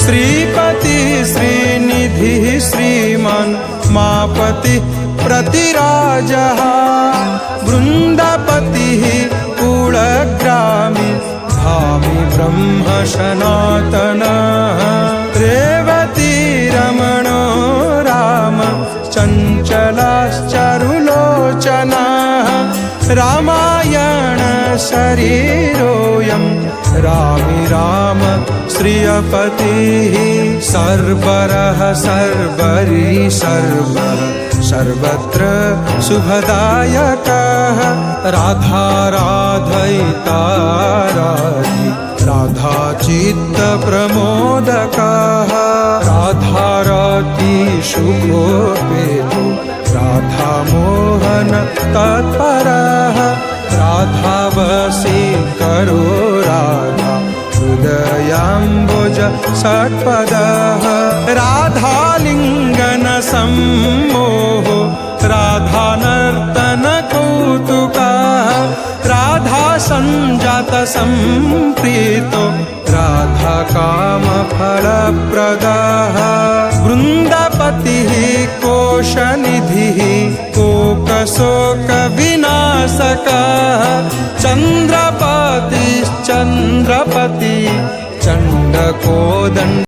श्रीपति श्रीनिधिः श्रीमान् मापति प्रतिराजः वृन्दपतिः कुलग्रामी धामी ब्रह्म सनातनः रेवती रमणो राम चञ्चलाश्चरुलोचनः रामायण शरीरोऽयं रामी राम श्रियपतिः सर्वरः सर्वरी सर्वः सर्वत्र शुभदायकः राधा राधयिता राधि राधा चित्तप्रमोदकः राधारति सुखोपेतो राधा मोहन तत्परः राधावशीकरो राधा हृदयाम्बुज षट्पदः राधालिङ्गन सम्मोहो राधानर्तन कौतुकः राधा सञ्जात सम्प्रीतो राधा कामफलप्रदः वृन्दपतिः कोशनिधिः कोकशोकविनाशकः चन्द्रपतिश्चन्द्रपति चण्डकोदण्ड